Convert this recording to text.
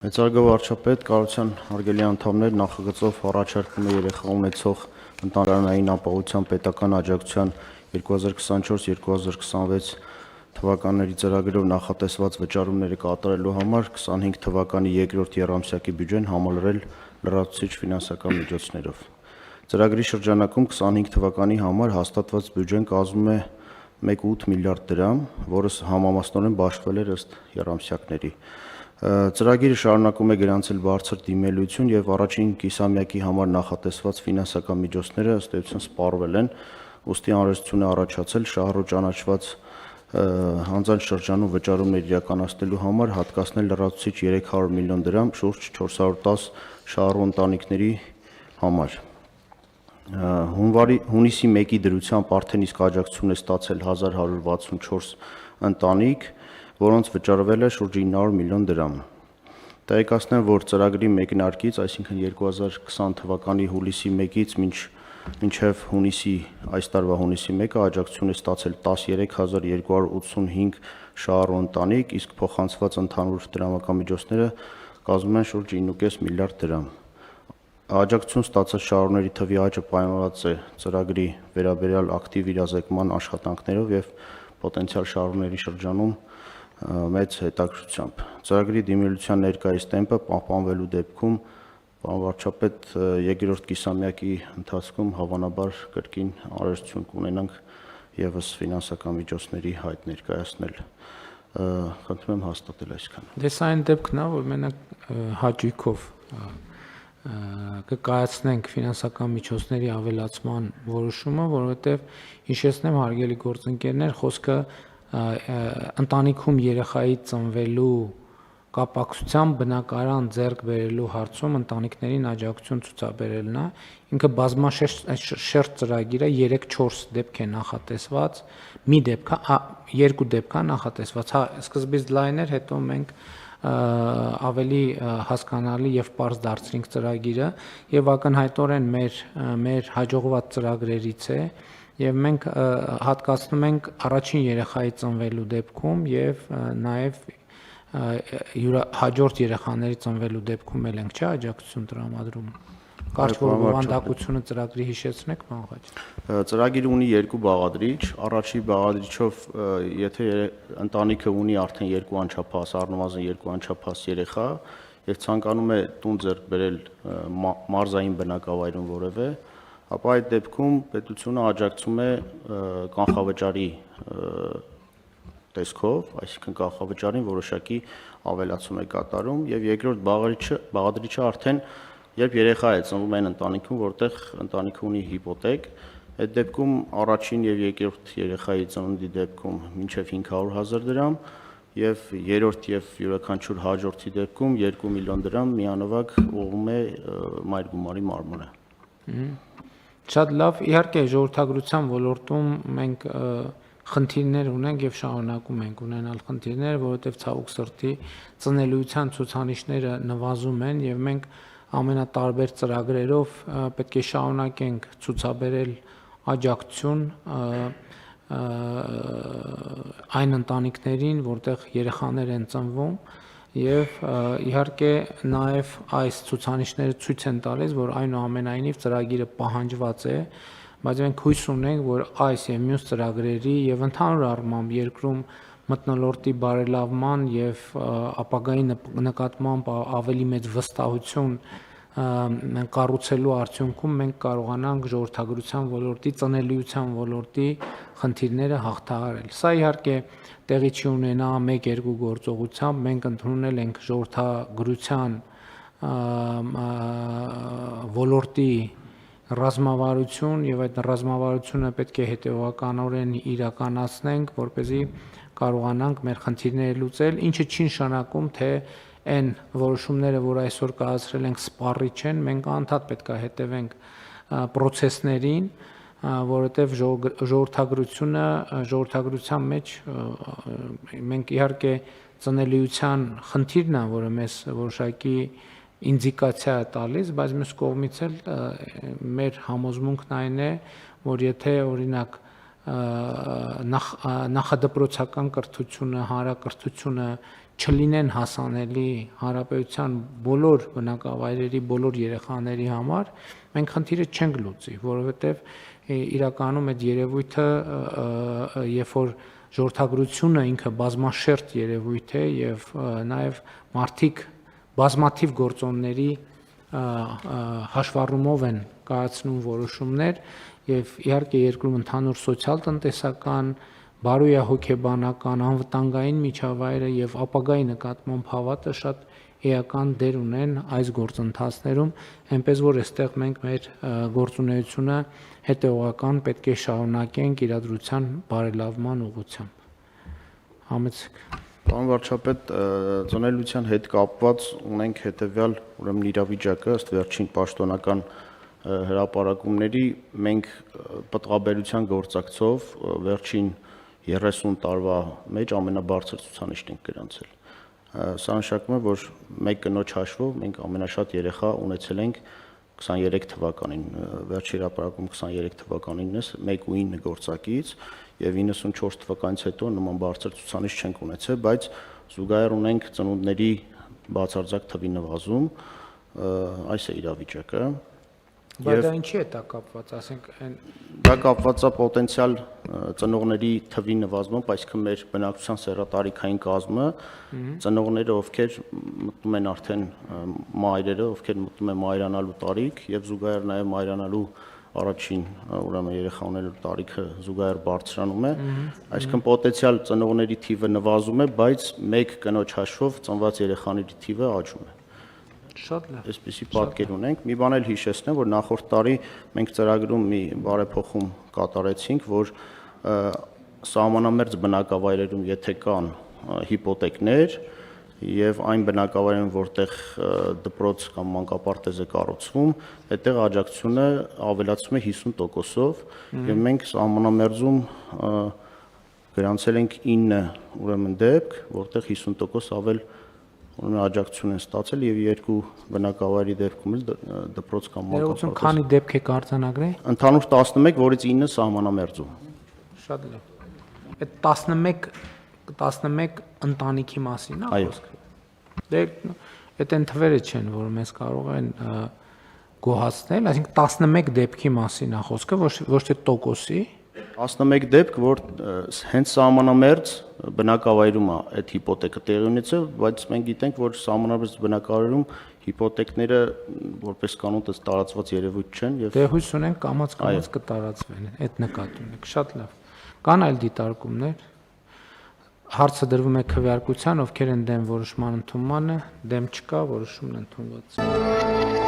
Մեծարգո վարչապետ, կառավարության հարգելի անդամներ, նախագծով առաջարկվում է երեխա ունեցող ընտանեկան ապահովության պետական աջակցության 2024-2026 թվականների ծրագրով նախատեսված վճարումները կատարելու համար 25 թվականի երկրորդ եռամսյակի բյուջեն համալրել լրացուցիչ ֆինանսական միջոցներով։ Ծրագրի շրջանակում 25 թվականի համար հաստատված բյուջեն կազմում է 1.8 միլիարդ դրամ, որը համամասնորեն բաշխվել էր ըստ եռամսյակների։ Ծրագիրը շարունակում է գրանցել բարձր դիմելություն եւ առաջին կիսամյակի համար նախատեսված ֆինանսական միջոցները ըստ էության սպառվել են, ուստի անհրաժեշտություն է առաջացել շահառու ճանաչված հանձանց շրջանում վճարումներ իրականացնելու համար հատկացնել լրացուցիչ 300 միլիոն դրամ շուրջ 410 շահառու ընտանիքների համար։ Հունիսի 1-ի դրությամբ արդեն իսկ աջակցություն է ստացել 1164 ընտանիք, որոնց վճարվել է շուրջ 900 միլիոն դրամ։ Տեղեկացնեմ, որ ծրագրի մեկնարկից, այսինքն 2020 թվականի հուլիսի 1-ից մինչև այս տարվա հունիսի 1-ը աջակցություն է ստացել 13285 շահառու ընտանիք, իսկ փոխանցված ընդհանուր դրամական միջոցները կազմում են շուրջ 9.5 միլիարդ դրամ։ Աջակցություն ստացած շահառուների թվի աճը պայմանավորված է ծրագրի վերաբերյալ ակտիվ իրազեկման աշխատանքներով եւ պոտենցիալ շահառուների շրջանում մեծ հետաքրքրությամբ։ Ծրագրի դիմելության ներկայիս տեմպը պահպանվելու դեպքում, պարոն վարչապետ, երկրորդ կիսամյակի ընթացքում հավանաբար կրկին անհրաժեշտություն կունենանք եւս ֆինանսական միջոցների հայտ ներկայացնել։ Խնդրում եմ հաստատել այսքանը։ Դե սա այն դեպքն է, որ մենք հաճույքով կկայացնենք ֆինանսական միջոցների ավելացման որոշումը, որովհետև հիշեցնեմ հարգելի գործընկերներ, խոսքը ընտանիքում երեխայի ծնվելու կապակցությամբ բնակարան ձեռք բերելու հարցում ընտանիքներին աջակցություն ցուցաբերելն է։ Ինքը բազմաշերտ ծրագիր է, 3-4 դեպք է նախատեսված, մի դեպք է, երկու դեպք է նախատեսված։ Հա, սկզբից լայն էր, հետո մենք ավելի հասկանալի եւ պարզ դարձրինք ծրագիրը եւ ակնհայտորեն մեր հաջողված ծրագրերից է եւ մենք հատկացնում ենք առաջին երեխայի ծնվելու դեպքում եւ նաեւ հաջորդ երեխաների ծնվելու դեպքում էլ ենք աջակցություն տրամադրում։ Կարճ բովանդակությունը ծրագրի հիշեցնեք, պարոն Ղաչի։ Ծրագիրը ունի երկու բաղադրիչ, առաջի բաղադրիչով եթե ընտանիքը ունի արդեն երկու անչափահաս, առնվազն երկու անչափահաս երեխա եւ ցանկանում է տուն ձեռք բերել մարզային բնակավայրում որևէ, ապա այդ դեպքում պետությունը աջակցում է կանխավճարի տեսքով, այսինքն կանխավճարին որոշակի ավելացում է կատարում եւ երկրորդ բաղադրիչը արդեն երբ երեխա է ծնվում այն ընտանիքում, որտեղ ընտանիքը ունի հիպոթեք, այդ դեպքում առաջին եւ երկրորդ երեխայի ծննդի դեպքում մինչեւ 500,000 դրամ եւ երրորդ եւ յուրաքանչյուր հաջորդի դեպքում 2 միլիոն դրամ միանվագ ուղղում է մայր գումարի մարմնը։ Շատ լավ, իհարկե ժողովրդագրության ոլորտում մենք խնդիրներ ունենք եւ շարունակում ենք ունենալ խնդիրներ, որովհետեւ ցավոք սրտի ծնելիության ցուցանիշները նվազում են եւ մենք ամենատարբեր ծրագրերով պետք է շարունակենք ցուցաբերել աջակցություն այն ընտանիքներին, որտեղ երեխաներ են ծնվում եւ իհարկե նաեւ այս ցուցանիշները ցույց են տալիս, որ այնուամենայնիվ ծրագիրը պահանջված է, բայց մենք հույս ունենք, որ այս եւ մյուս ծրագրերի եւ ընդհանուր առմամբ երկրում մթնոլորտի բարելավման եւ ապագայի նկատմամբ ավելի մեծ վստահություն կառուցելու արդյունքում մենք կարողանանք ժողովրդագրության ոլորտի, ծնելիության ոլորտի խնդիրները հաղթահարել։ Սա իհարկե տեղի չի ունենա 1-2 գործողությամբ, մենք ընդունել ենք ժողովրդագրության ոլորտի ռազմավարություն եւ այդ ռազմավարությունը պետք է հետեւականորեն իրականացնենք, որպեսզի կարողանանք մեր խնդիրները լուծել, ինչը չի նշանակում, թե այն որոշումները, որ այսօր կայացրել ենք, սպառիչ են, մենք անդադ պետք է հետևենք process-ներին, որովհետեւ ժողովրդագրության մեջ մենք իհարկե ծնելիության խնդիրն է, որը մեզ որոշակի ինդիկացիա է տալիս, բայց մյուս կողմից էլ մեր համոզմունքն այն է, որ եթե օրինակ նախադպրոցական կրթությունը, հանրակրթությունը չլինեն հասանելի հանրապետության բոլոր բնակավայրերի բոլոր երեխաների համար, մենք խնդիրը չենք լուծի, որովհետև իրականում այդ երևույթը, երբ որ ժողովրդագրությունը ինքը բազմաշերտ երևույթ է եւ նաեւ մարդիկ բազմաթիվ գործոնների հաշվառումով են կայացնում որոշումներ եւ իհարկե երկրում ընդհանուր սոցիալ-տնտեսական, բարոյահոգեբանական, անվտանգային միջավայրը եւ ապագայի նկատմամբ հավատը շատ էական դեր ունեն այս գործընթացներում, այնպես որ այստեղ մենք մեր գործունեությունը հետեւողական պետք է շարունակենք իրադրության բարելավման ուղղությամբ։ Համեցեք։ Պարոն վարչապետ, ծնելիության հետ կապված ունենք հետևյալ ուրեմն իրավիճակը ըստ վերջին պաշտոնական հրապարակումների մենք պտղաբերության գործակցով վերջին 30 տարվա մեջ ամենաբարձր ցուցանիշն ենք գրանցել։ Սա նշանակում է, որ մեկ կնոջ հաշվով մենք ամենաշատ երեխա ունեցել ենք 23 թվականին, վերջի հրապարակում 23 թվականին է 1.9 գործակից եւ 94 թվականից հետո նման բարձր ցուցանիշ չենք ունեցել, բայց զուգահեռ ունենք ծնունդների բացարձակ թվի նվազում, այս է իրավիճակը։ Բայց դա ինչի է դա կապված, ասենք այն դա կապված է պոտենցիալ ծնողների թվի նվազմամբ, այսինքն մեր բնակչության սեռատարիքային կազմը, ծնողները, ովքեր մտնում են արդեն մայրերը, ովքեր մտնում են մայրանալու տարիք եւ զուգահեռ նաեւ մայրանալու առաջին ուրեմն երեխա ունելու տարիքը զուգահեռ բարձրանում է, այսինքն պոտենցիալ ծնողների թիվը նվազում է, բայց մեկ կնոջ հաշվով ծնված երեխաների թիվը աճում է։ Շատ լավ։ Այսպեսի պատկեր ունենք։ Մի բան էլ հիշեցնեմ, որ նախորդ տարի մենք ծրագրում մի բարեփոխում կատարեցինք, որ սահմանամերձ բնակավայրերում եթե կան հիպոթեկներ եւ այն բնակավայրերում, որտեղ դպրոց կամ մանկապարտեզ է կառուցվում, այդտեղ աջակցությունը ավելացում է 50%-ով եւ մենք սահմանամերձում գրանցել ենք 9 ուրեմն դեպք, որտեղ 50% ավել ուրեմն աջակցություն են ստացել եւ երկու բնակավայրի դեպքում էլ դպրոց կամ մանկապարտեզ։ Քանի դեպք է արձանագրել։ Ընդհանուր 11, որից 9 սահմանամերձում։ Շատ լավ։ Այդ 11 ընտանիքի մասին է խոսքը։ Դե այդ են թվերը չեն, որ մեզ կարող են գոհացնել, այսինքն 11 դեպքի մասին է խոսքը, ոչ թե տոկոսի։ 11 դեպք, որ հենց սահմանամերձ բնակավայրում է այդ հիպոթեկը տեղի ունեցել, բայց մենք գիտենք, որ սահմանամերձ բնակավայրում հիպոթեկները որպես կանոն տարածված երևույթ չեն եւ դե հույս ունենք կամաց կտարածվեն այդ նկատում եք։ Շատ լավ։ Կան այլ դիտարկումներ։ Հարցը դրվում է քվեարկության, ովքեր են դեմ որոշման ընդունմանը, դեմ չկա, որոշումն ընդունված։